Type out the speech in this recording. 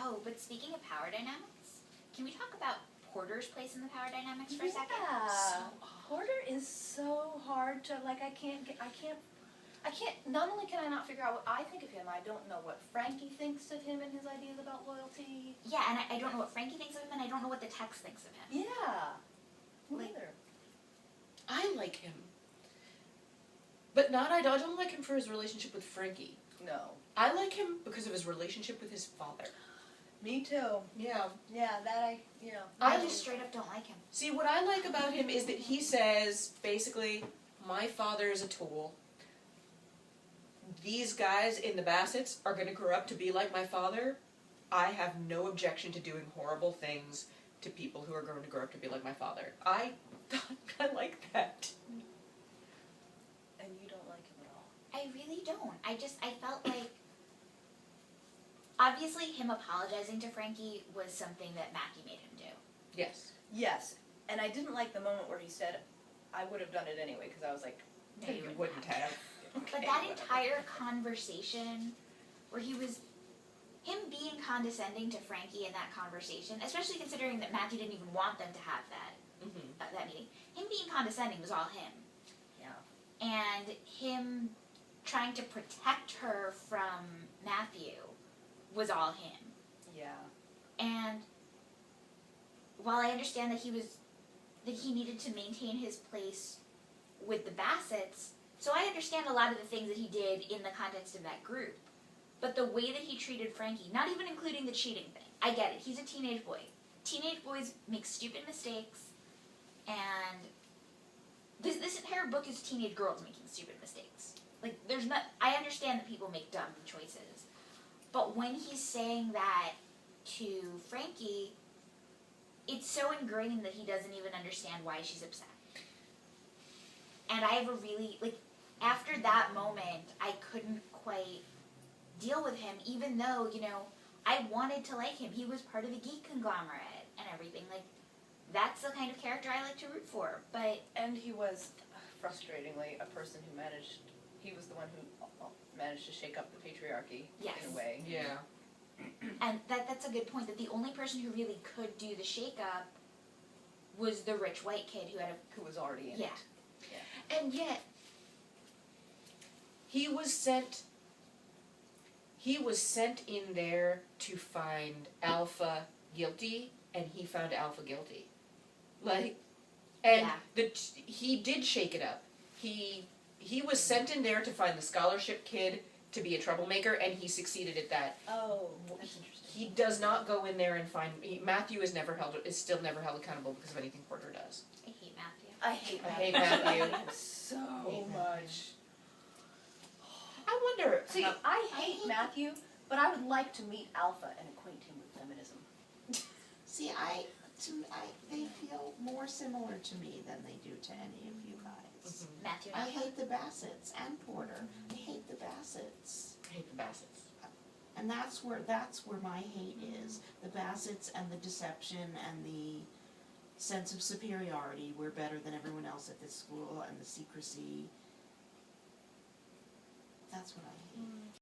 Oh, but speaking of power dynamics, can we talk about Porter's place in the power dynamics for a second? Yeah. Porter is so hard to, like, not only can I not figure out what I think of him, I don't know what Frankie thinks of him and his ideas about loyalty. Yeah, and I don't know what Frankie thinks of him, and I don't know what the text thinks of him. Yeah. Neither. I like him. But I don't like him for his relationship with Frankie. No. I like him because of his relationship with his father. Me too. Yeah. Yeah, I just straight up don't like him. See, what I like about him is that he says, basically, my father is a tool. These guys in the Bassets are going to grow up to be like my father. I have no objection to doing horrible things to people who are going to grow up to be like my father. I like that. And you don't like him at all. I really don't. I felt like, obviously him apologizing to Frankie was something that Matthew made him do. Yes. Yes, and I didn't like the moment where he said, I would have done it anyway, because I was like, No, You wouldn't have. But that entire conversation where him being condescending to Frankie in that conversation, especially considering that Matthew didn't even want them to have that meeting, him being condescending was all him. Yeah. And him trying to protect her from Matthew was all him. Yeah. And while I understand that he needed to maintain his place with the Bassets, so I understand a lot of the things that he did in the context of that group. But the way that he treated Frankie, not even including the cheating thing, I get it, he's a teenage boy. Teenage boys make stupid mistakes, and this entire book is teenage girls making stupid mistakes. Like, I understand that people make dumb choices, but when he's saying that to Frankie, it's so ingrained that he doesn't even understand why she's upset. And I have after that moment, I couldn't quite deal with him, even though, I wanted to like him. He was part of the geek conglomerate and everything. Like, that's the kind of character I like to root for, but... And he was, frustratingly, a person who he was the one who managed to shake up the patriarchy, yes. in a way. Yeah. And that's a good point, that the only person who really could do the shake-up was the rich white kid who was already in it. Yeah. And yet, he was sent in there to find Alpha guilty, and he found Alpha guilty. He did shake it up. He was sent in there to find the scholarship kid to be a troublemaker, and he succeeded at that. Oh, that's interesting. He does not go in there and find... Matthew is still never held accountable because of anything Porter does. I hate Matthew. I hate Matthew. So much. I wonder... See, I hate Matthew, but I would like to meet Alpha and acquaint him with feminism. See, they feel more similar to me than they do to any of you guys. Mm-hmm. Matthew I and Alpha. hate the Bassets and Porter. I hate the Bassets. I hate the Bassets. And that's where my hate is. The Bassets and the deception and the sense of superiority. We're better than everyone else at this school, and the secrecy. That's what I hate.